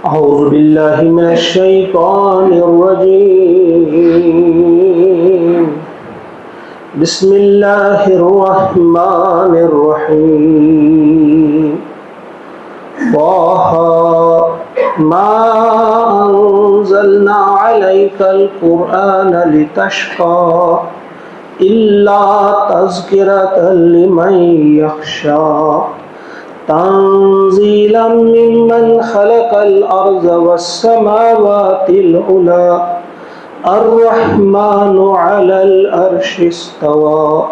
أعوذ بالله من الشيطان الرجيم بسم الله الرحمن الرحيم طه ما أنزلنا عليك القرآن لتشقى إلا تذكرة لمن يخشى تنزيلا ممن خلق الأرض والسماوات العلى الرحمن على العرش استوى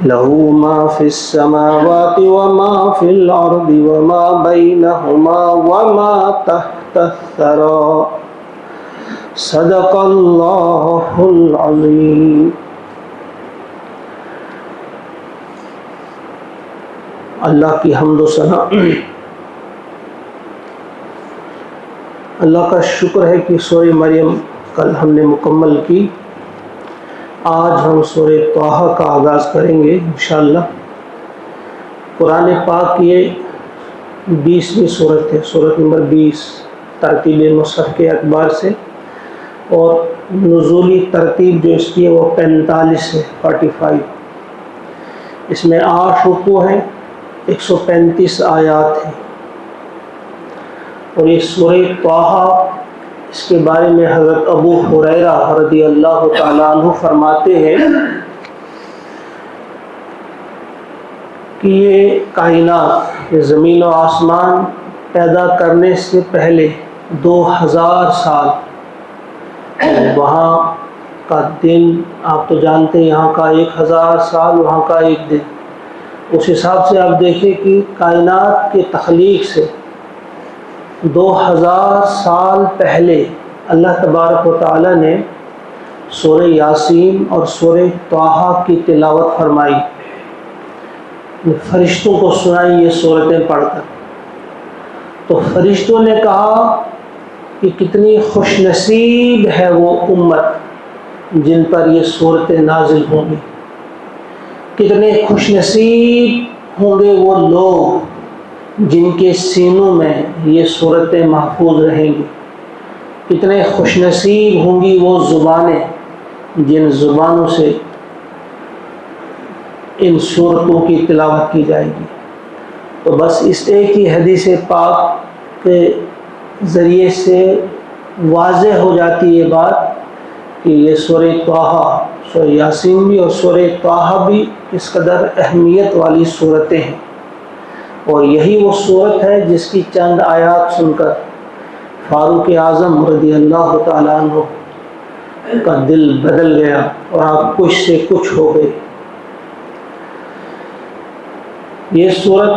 له ما في السماوات وما في الأرض وما بينهما وما تحت الثرى صدق الله العظيم. اللہ کی حمد و ثنا، اللہ کا شکر ہے کہ سورہ مریم کل ہم نے مکمل کی. آج ہم سورہ طٰہٰ کا آغاز کریں گے انشاءاللہ. قرآن پاک یہ 20ویں صورت ہے، صورت نمبر 20 ترتیب مصحف کے اعتبار سے، اور نزولی ترتیب جو اس کی ہے وہ 45 ہے، 45. اس میں 8 رکوع ہیں، 135 آیات ہیں. اور یہ سورہ طٰہٰ، اس کے بارے میں حضرت ابو ہریرہ رضی اللہ تعالیٰ عنہ فرماتے ہیں کہ یہ کائنات، یہ زمین و آسمان پیدا کرنے سے پہلے 2000 سال، وہاں کا دن آپ تو جانتے ہیں، یہاں کا 1000 سال، وہاں کا ایک دن. اس حساب سے آپ دیکھیں کہ کائنات کے تخلیق سے 2000 سال پہلے اللہ تبارک و تعالی نے سورہ یاسین اور سورہ طٰہٰ کی تلاوت فرمائی، فرشتوں کو سنائی یہ سورتیں پڑھ کر. تو فرشتوں نے کہا کہ کتنی خوش نصیب ہے وہ امت جن پر یہ سورتیں نازل ہوں گی، کتنے خوش نصیب ہوں گے وہ لوگ جن کے سینوں میں یہ صورتیں محفوظ رہیں گی، کتنے خوش نصیب ہوں گی وہ زبانیں جن زبانوں سے ان صورتوں کی تلاوت کی جائے گی. تو بس اس ایک ہی حدیث پاک کے ذریعے سے واضح ہو جاتی یہ بات کہ یہ سورہ طٰہٰ، سورہ یاسین بھی اور سورہ طٰہٰ بھی اس قدر اہمیت والی صورتیں ہیں. اور یہی وہ صورت ہے جس کی چند آیات سن کر فاروق اعظم رضی اللہ تعالیٰ عنہ کا دل بدل گیا اور آپ کچھ سے کچھ ہو گئے. یہ صورت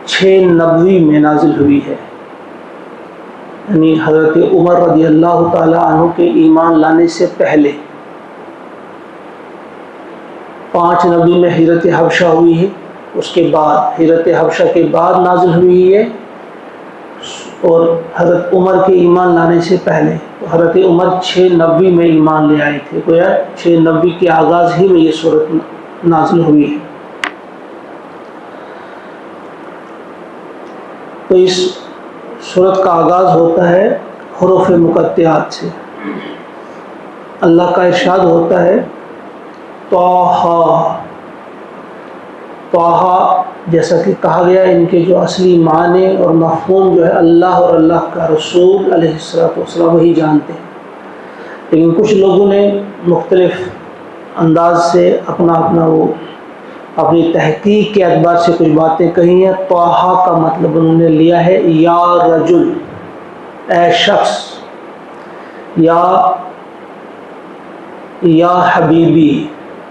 690 میں نازل ہوئی ہے، یعنی حضرت عمر رضی اللہ تعالیٰ عنہ کے ایمان لانے سے پہلے. 590 میں ہجرت حبشہ ہوئی ہے، اس کے بعد ہجرت حبشہ کے بعد نازل ہوئی ہے، اور حضرت عمر کے ایمان لانے سے پہلے. تو حضرت عمر 690 میں ایمان لے آئے تھے، گویا 690 کے آغاز ہی میں یہ صورت نازل ہوئی ہے. تو اس صورت کا آغاز ہوتا ہے حروف مقطعات سے. اللہ کا ارشاد ہوتا ہے طٰہٰ. طٰہٰ جیسا کہ کہا گیا، ان کے جو اصلی معنی اور مفہوم جو ہے اللہ اور اللہ کا رسول علیہ السلام وہی جانتے ہیں، لیکن کچھ لوگوں نے مختلف انداز سے اپنی تحقیق کے اعتبار سے کچھ باتیں کہی ہیں. طٰہٰ کا مطلب انہوں نے لیا ہے یا رجل، اے شخص، یا حبیبی،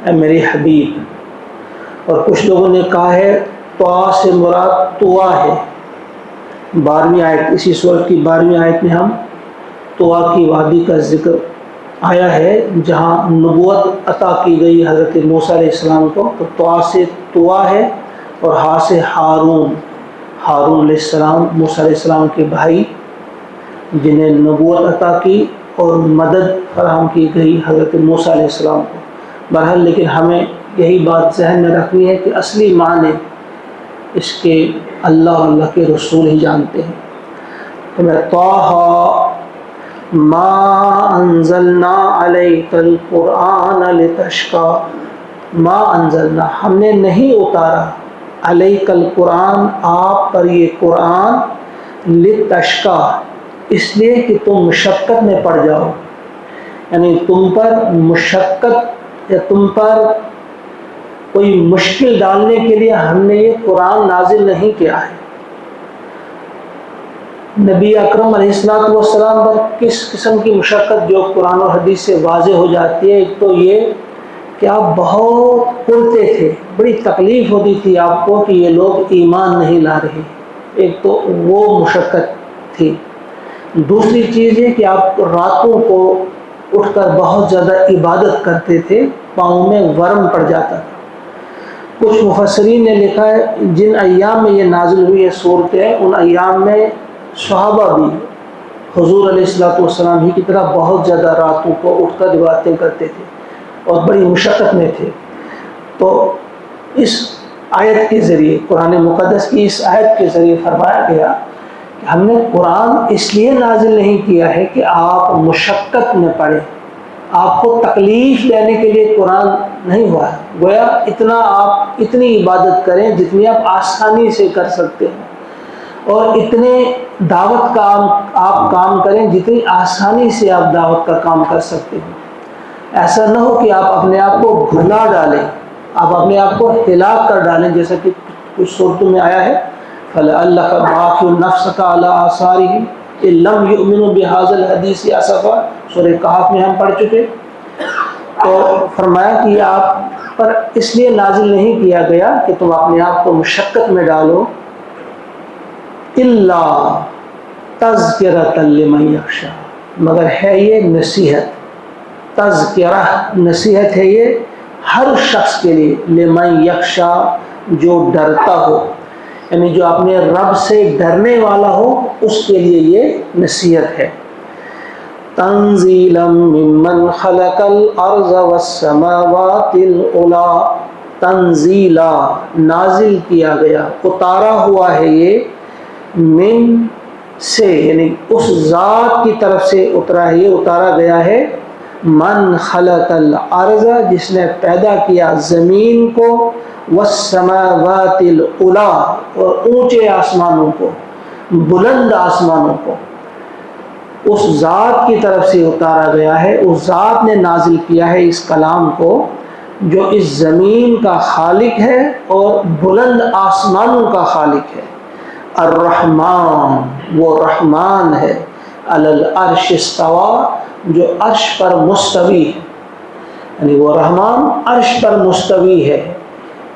اے میرے حبیب. اور کچھ لوگوں نے کہا ہے طٰا سے مراد طوا ہے. 12ویں آیت، اسی سورت کی 12ویں آیت میں ہم طوا کی وادی کا ذکر آیا ہے جہاں نبوت عطا کی گئی حضرت موسیٰ علیہ السلام کو. تو طوا سے طوا ہے، اور ہا سے ہارون علیہ السلام، موسیٰ علیہ السلام کے بھائی جنہیں نبوت عطا کی اور مدد فراہم کی گئی حضرت موسیٰ علیہ السلام کو. بہرحال لیکن ہمیں یہی بات ذہن میں رکھنی ہے کہ اصلی معنی اس کے اللہ اور اللہ کے رسول ہی جانتے ہیں. کہ میں طٰہٰ ما انزلنا علیک القرآن لتشقی، ما انزلنا ہم نے نہیں اتارا، علیک القرآن آپ پر یہ قرآن، لتشقی اس لیے کہ تم مشقت میں پڑ جاؤ، یعنی تم پر مشقت یا تم پر کوئی مشکل ڈالنے کے لیے ہم نے یہ قرآن نازل نہیں کیا ہے۔ نبی اکرم علیہ السلام پر کس قسم کی مشقت جو قرآن اور حدیث سے واضح ہو جاتی ہے؟ ایک تو یہ کہ آپ بہت پڑھتے تھے، بڑی تکلیف ہوتی تھی آپ کو کہ یہ لوگ ایمان نہیں لا رہے، ایک تو وہ مشقت تھی۔ دوسری چیز یہ کہ آپ راتوں کو اٹھ کر بہت زیادہ عبادت کرتے تھے، پاؤں میں ورم پڑ جاتا تھا۔ کچھ مفسرین نے لکھا ہے جن ایام میں یہ نازل ہوئی ہے صورتیں، ان ایام میں صحابہ بھی حضور علیہ السلام ہی کی طرح بہت زیادہ راتوں کو اٹھ کر عبادتیں کرتے تھے اور بڑی مشقت میں تھے۔ تو اس آیت کے ذریعے، قرآن مقدس کی اس آیت کے ذریعے فرمایا گیا کہ ہم نے قرآن اس لیے نازل نہیں کیا ہے کہ آپ مشقت میں پڑیں، آپ کو تکلیف دینے کے لیے قرآن نہیں ہوا ہے، گویا آپ اتنی عبادت کریں جتنی آپ آسانی سے کر سکتے ہیں، اور اتنے دعوت کا آپ کام کریں جتنی آسانی سے آپ دعوت کا کام کر سکتے ہیں۔ ایسا نہ ہو کہ آپ اپنے آپ کو بھلا ڈالیں، آپ اپنے آپ کو ہلاک کر ڈالیں، جیسا کہ کچھ صورتوں میں آیا ہے فَلَعَلَّكَ بَاخِعٌ نَفْسَكَ عَلَىٰ آثَارِهِمْ إِن لَّمْ يُؤْمِنُوا بِهَٰذَا الْحَدِيثِ أَسَفًا، سورہ کہف میں ہم پڑھ چکے۔ تو فرمایا کہ آپ پر اس لیے نازل نہیں کیا گیا کہ تم اپنے آپ کو مشقت میں ڈالو، إِلَّا تَذْكِرَةً لِمَن يَخْشَىٰ، مگر ہے یہ نصیحت، تذکرہ نصیحت ہے یہ ہر شخص کے لیے، لمن یخشا جو ڈرتا ہو، یعنی جو اپنے رب سے ڈرنے والا ہو اس کے لیے یہ نصیحت ہے۔ تنزیلا ممن خلق الارض والسماوات العلی، تنزیلا نازل کیا گیا، اتارا ہوا ہے یہ، من سے یعنی اس ذات کی طرف سے اترا ہے، یہ اتارا گیا ہے، من خلق الارض جس نے پیدا کیا زمین کو، والسماوات العلی اور اونچے آسمانوں کو، بلند آسمانوں کو، اس ذات کی طرف سے اتارا گیا ہے، اس ذات نے نازل کیا ہے اس کلام کو جو اس زمین کا خالق ہے اور بلند آسمانوں کا خالق ہے۔ الرحمن وہ رحمان ہے، علی العرش استوی جو عرش پر مستوی ہے، یعنی وہ رحمان عرش پر مستوی ہے۔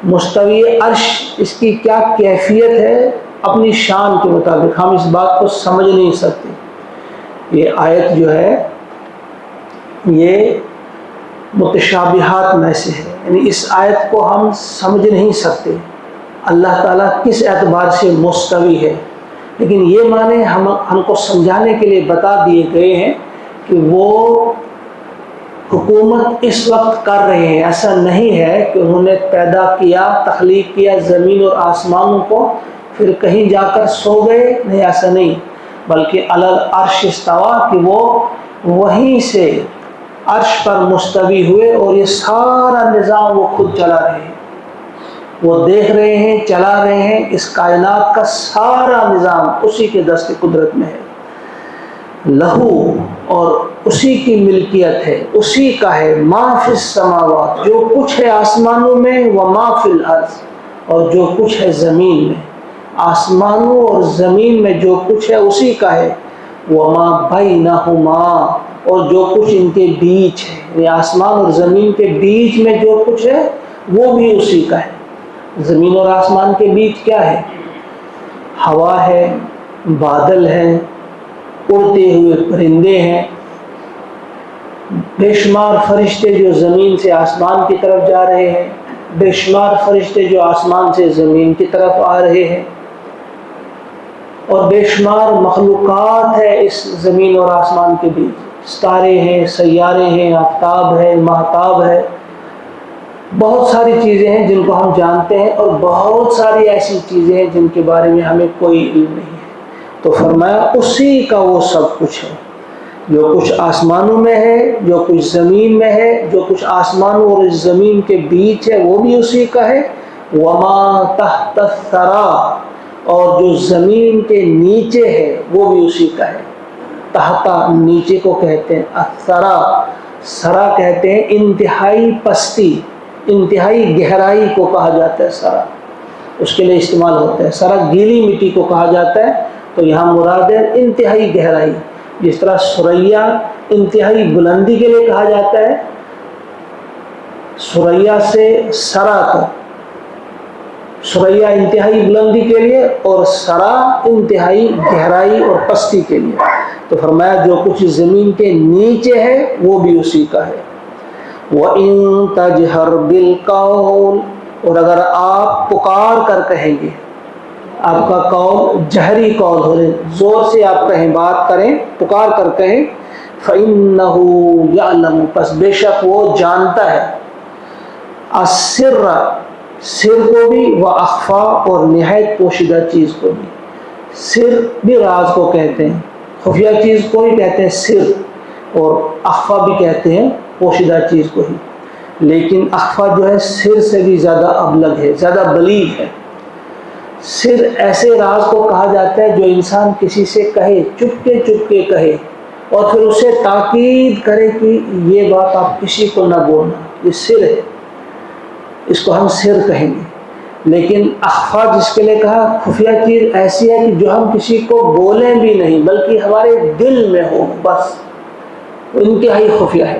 مستوی عرش اس کی کیا کیفیت ہے اپنی شان کے مطابق ہم اس بات کو سمجھ نہیں سکتے۔ یہ آیت جو ہے یہ متشابہات میں سے ہے، یعنی اس آیت کو ہم سمجھ نہیں سکتے اللہ تعالیٰ کس اعتبار سے مستوی ہے، لیکن یہ معنی ہم کو سمجھانے کے لیے بتا دیے گئے ہیں کہ وہ حکومت اس وقت کر رہے ہیں، ایسا نہیں ہے کہ انہوں نے پیدا کیا، تخلیق کیا زمین اور آسمانوں کو پھر کہیں جا کر سو گئے، نہیں ایسا نہیں، بلکہ علی العرش استوی کہ وہ وہیں سے عرش پر مستوی ہوئے اور یہ سارا نظام وہ خود چلا رہے ہیں، وہ دیکھ رہے ہیں، چلا رہے ہیں، اس کائنات کا سارا نظام اسی کے دست قدرت میں ہے۔ لہو اور اسی کی ملکیت ہے، اسی کا ہے، ما فی السماوات جو کچھ ہے آسمانوں میں، وما فی الارض اور جو کچھ ہے زمین میں، آسمانوں اور زمین میں جو کچھ ہے اسی کا ہے، وما بینہما اور جو کچھ ان کے بیچ ہے، یعنی آسمان اور زمین کے بیچ میں جو کچھ ہے وہ بھی اسی کا ہے۔ زمین اور آسمان کے بیچ کیا ہے؟ ہوا ہے، بادل ہیں، اڑتے ہوئے پرندے ہیں، بے شمار فرشتے جو زمین سے آسمان کی طرف جا رہے ہیں، بے شمار فرشتے جو آسمان سے زمین کی طرف آ رہے ہیں، اور بے شمار مخلوقات ہے اس زمین اور آسمان کے بیچ، ستارے ہیں، سیارے ہیں، آفتاب ہے، ماہتاب ہے، بہت ساری چیزیں ہیں جن کو ہم جانتے ہیں اور بہت ساری ایسی چیزیں ہیں جن کے بارے میں ہمیں کوئی علم نہیں ہے۔ تو فرمایا اسی کا وہ سب کچھ ہے، جو کچھ آسمانوں میں ہے، جو کچھ زمین میں ہے، جو کچھ آسمانوں اور اس زمین کے بیچ ہے وہ بھی اسی کا ہے، وما تحت الثری، اور جو زمین کے نیچے ہے وہ بھی اسی کا ہے۔ تحت نیچے کو کہتے ہیں، الثری سرا کہتے ہیں انتہائی پستی، انتہائی گہرائی کو کہا جاتا ہے سرا، اس کے لیے استعمال ہوتا ہے۔ سرا گیلی مٹی کو کہا جاتا ہے، تو یہاں مراد ہے انتہائی گہرائی۔ جس طرح سریا انتہائی بلندی کے لیے کہا جاتا ہے، سریا سے سرا تک، سریا انتہائی بلندی کے لیے اور سرا انتہائی گہرائی اور پستی کے لیے۔ تو فرمایا جو کچھ زمین کے نیچے ہے وہ بھی اسی کا ہے۔ وَإِن تَجْهَرْ بِالْقَوْلِ، اور اگر آپ پکار کر کہیں گے، آپ کا قول جہری قول ہو رہے، زور سے آپ کہیں، بات کریں، پکار کر کہیں، فَإِنَّهُ يَعْلَمُ، پس بے شک وہ جانتا ہے، السر، سر کو بھی، وَأَخْفَى، اور نہایت پوشیدہ چیز کو بھی۔ سر بھی راز کو کہتے ہیں، خفیہ چیز کو ہی کہتے ہیں سر، اور اخفا بھی کہتے ہیں پوشیدہ چیز کو ہی، لیکن اخفا جو ہے سر سے بھی زیادہ ابلغ ہے، زیادہ بلیغ ہے۔ سر ایسے راز کو کہا جاتا ہے جو انسان کسی سے کہے، چپکے چپکے کہے، اور پھر اسے تاکید کرے کہ یہ بات آپ کسی کو نہ بولنا، یہ سر ہے، اس کو ہم سر کہیں گے۔ لیکن اخفا جس کے لیے کہا، خفیہ چیز ایسی ہے کہ جو ہم کسی کو بولیں بھی نہیں بلکہ ہمارے دل میں ہو، بس انتہائی خفیہ ہے۔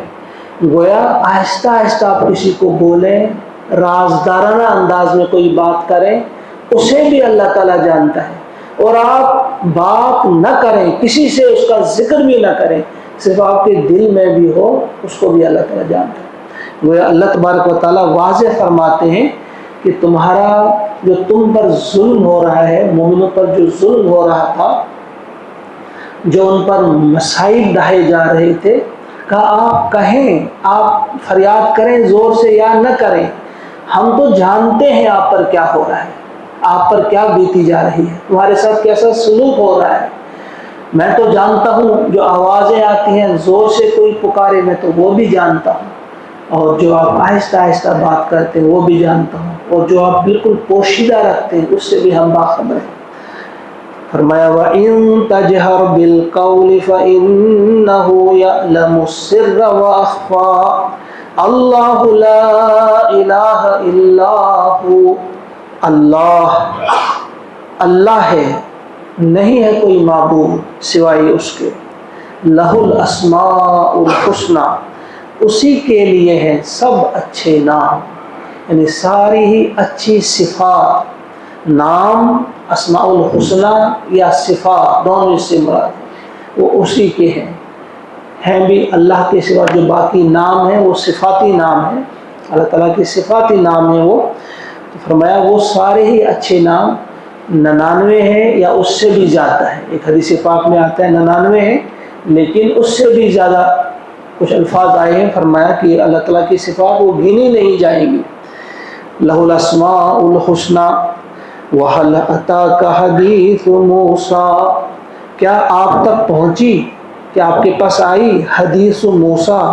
گویا آہستہ آہستہ آپ کسی کو بولیں، رازدارانہ انداز میں کوئی بات کریں، اسے بھی اللہ تعالیٰ جانتا ہے، اور آپ بات نہ کریں، کسی سے اس کا ذکر بھی نہ کریں، صرف آپ کے دل میں بھی ہو، اس کو بھی اللہ تعالیٰ جانتا ہے۔ گویا اللہ تبارک و تعالیٰ واضح فرماتے ہیں کہ تمہارا جو تم پر ظلم ہو رہا ہے، مومنوں پر جو ظلم ہو رہا تھا، جو ان پر مصائب ڈھائے جا رہے تھے، کہا آپ کہیں، آپ فریاد کریں زور سے یا نہ کریں، ہم تو جانتے ہیں آپ پر کیا ہو رہا ہے، آپ پر کیا بیتی جا رہی ہے، تمہارے ساتھ کیسا سلوک ہو رہا ہے، میں تو جانتا ہوں، جو آوازیں آتی ہیں زور سے کوئی پکارے میں تو وہ بھی جانتا ہوں، اور جو آپ آہستہ آہستہ بات کرتے ہیں وہ بھی جانتا ہوں، اور جو آپ بالکل پوشیدہ رکھتے ہیں اس سے بھی ہم باخبر ہیں۔ فرمایا وَإِن تَجْهَرْ بِالْقَوْلِ فَإِنَّهُ يَعْلَمُ السِّرَّ وَأَخْفَى اللَّهُ لَا إِلَٰهَ إِلَّا هُوَ، اللہ ہے، نہیں ہے کوئی معبود سوائے اس کے، لَهُ الْأَسْمَاءُ الْحُسْنَى، اسی کے لیے ہیں سب اچھے نام، یعنی ساری ہی اچھی صفات، نام اسماء الحسنى یا صفات دونوں سے مراد ہے، وہ اسی کے ہیں بھی اللہ کے سوا جو باقی نام ہیں وہ صفاتی نام ہیں، اللہ تعالیٰ کی صفاتی نام ہیں وہ۔ تو فرمایا وہ سارے ہی اچھے نام 99 ہیں یا اس سے بھی زیادہ ہے، ایک حدیث پاک میں آتا ہے 99 ہیں، لیکن اس سے بھی زیادہ کچھ الفاظ آئے ہیں، فرمایا کہ اللہ تعالیٰ کی صفات وہ گنی نہیں جائیں گی۔ لَهُ الْأَسْمَاءُ الْحُسْنَى وَهَلْ أَتَاكَ حَدِيثُ مُوسَىٰ، کیا آپ تک پہنچی، کیا آپ کے پاس آئی حدیث موسیٰ،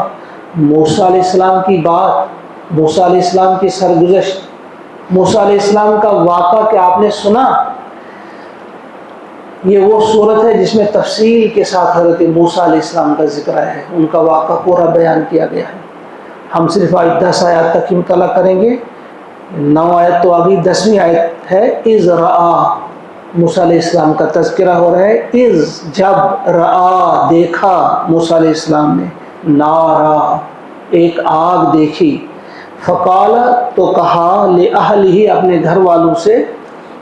موسیٰ علیہ السلام کی بات، موسیٰ علیہ السلام کی سرگزشت، موسیٰ علیہ السلام کا واقعہ کیا آپ نے سنا؟ یہ وہ صورت ہے جس میں تفصیل کے ساتھ حضرت موسیٰ علیہ السلام کا ذکر ہے، ان کا واقعہ پورا بیان کیا گیا ہے۔ ہم صرف 10 آیات تک ہی مطالعہ کریں گے، 9 آیت تو ابھی 10ویں آیت ہے، اذ رآ، موسیٰ علیہ السلام کا تذکرہ ہو رہا ہے، اذ جب، رآ دیکھا موسیٰ علیہ السلام نے، نارا ایک آگ دیکھی، فقال تو کہا، لأہلہ اپنے گھر والوں سے،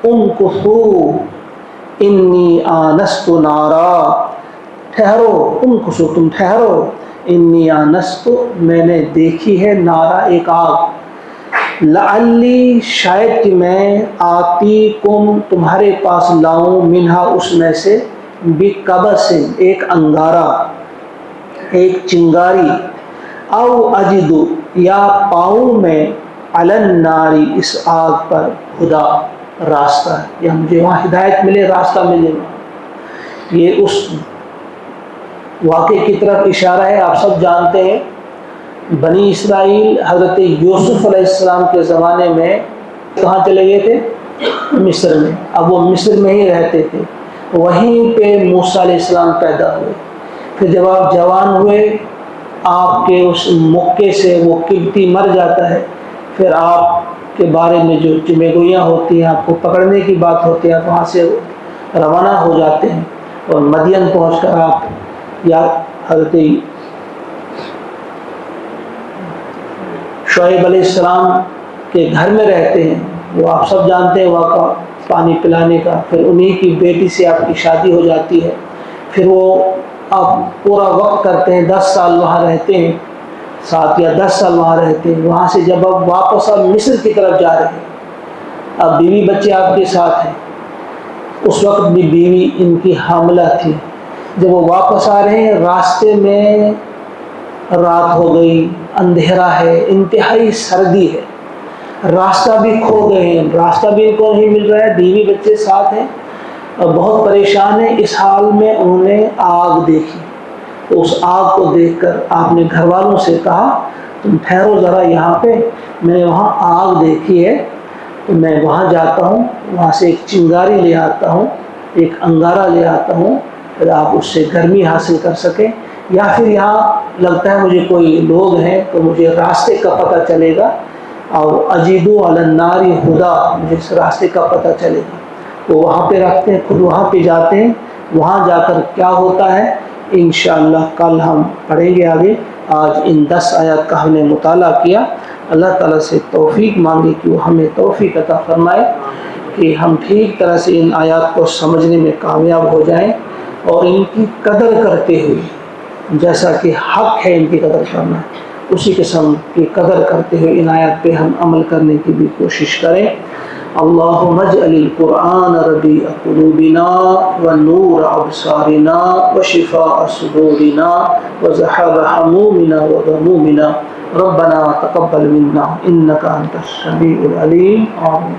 امکثوا انی آنست نارا، ٹھہرو، امکثوا تم ٹھہرو، انی آنست میں نے دیکھی ہے، نارا ایک آگ، لعلی شاید کہ میں آتی کم تمہارے پاس لاؤں، منہا اس میں سے، بقبس ایک انگارہ، ایک چنگاری، او اجد یا پاؤں میں، علی النار اس آگ پر، خدا راستہ، یا مجھے وہاں ہدایت ملے، راستہ ملے، یہ اس واقعے کی طرف اشارہ ہے. آپ سب جانتے ہیں بنی اسرائیل حضرت یوسف علیہ السلام کے زمانے میں کہاں چلے گئے تھے؟ مصر میں. اب وہ مصر میں ہی رہتے تھے. وہیں پہ موسیٰ علیہ السلام پیدا ہوئے. پھر جب آپ جوان ہوئے آپ کے اس موقع سے وہ قبطی مر جاتا ہے. پھر آپ کے بارے میں جو چمیگویاں ہوتی ہیں آپ کو پکڑنے کی بات ہوتی ہے. آپ وہاں سے روانہ ہو جاتے ہیں اور مدین پہنچ کر آپ یا حضرت شعیب علیہ السلام کے گھر میں رہتے ہیں. وہ آپ سب جانتے ہیں واقعہ پانی پلانے کا. پھر انہی کی بیٹی سے آپ کی شادی ہو جاتی ہے. پھر وہ آپ پورا وقت کرتے ہیں 10 سال وہاں رہتے ہیں 7 یا 10 سال وہاں رہتے ہیں. وہاں سے جب آپ واپس آپ مصر کی طرف جا رہے ہیں اب بیوی بچے آپ کے ساتھ ہیں. اس وقت بھی بیوی ان کی حاملہ تھی. جب وہ واپس آ رہے ہیں راستے میں رات ہو گئی اندھیرا ہے انتہائی سردی ہے. راستہ بھی کھو گئے ہیں. راستہ بھی ان کو نہیں مل رہا ہے. بیوی بچے ساتھ ہیں اور بہت پریشان ہیں. اس حال میں انہوں نے آگ دیکھی. تو اس آگ کو دیکھ کر آپ نے گھر والوں سے کہا تم ٹھہرو ذرا یہاں پہ میں نے وہاں آگ دیکھی ہے تو میں وہاں جاتا ہوں وہاں سے ایک چنگاری لے آتا ہوں ایک انگارہ لے آتا ہوں پھر آپ اس سے گرمی حاصل کر سکیں. یا پھر یہاں لگتا ہے مجھے کوئی لوگ ہیں تو مجھے راستے کا پتہ چلے گا اور اجیدو علی النار ہدا مجھے اس راستے کا پتہ چلے گا. تو وہاں پہ رکھتے ہیں خود وہاں پہ جاتے ہیں. وہاں جا کر کیا ہوتا ہے انشاءاللہ کل ہم پڑھیں گے آگے. آج ان 10 آیات کا ہم نے مطالعہ کیا. اللہ تعالیٰ سے توفیق مانگے کہ وہ ہمیں توفیق عطا فرمائے کہ ہم ٹھیک طرح سے ان آیات کو سمجھنے میں کامیاب ہو جائیں اور ان کی قدر کرتے ہوئے جیسا کہ حق ہے ان کی قدر کرنا اسی قسم کی قدر کرتے ہوئے ان آیات پہ ہم عمل کرنے کی بھی کوشش کریں. اللہم اجعل القرآن ربیع قلوبنا ونور ابصارنا وشفاء صدورنا وذہاب حمومنا وغمومنا ربنا تقبل منا انک انت السمیع العلیم. آمین.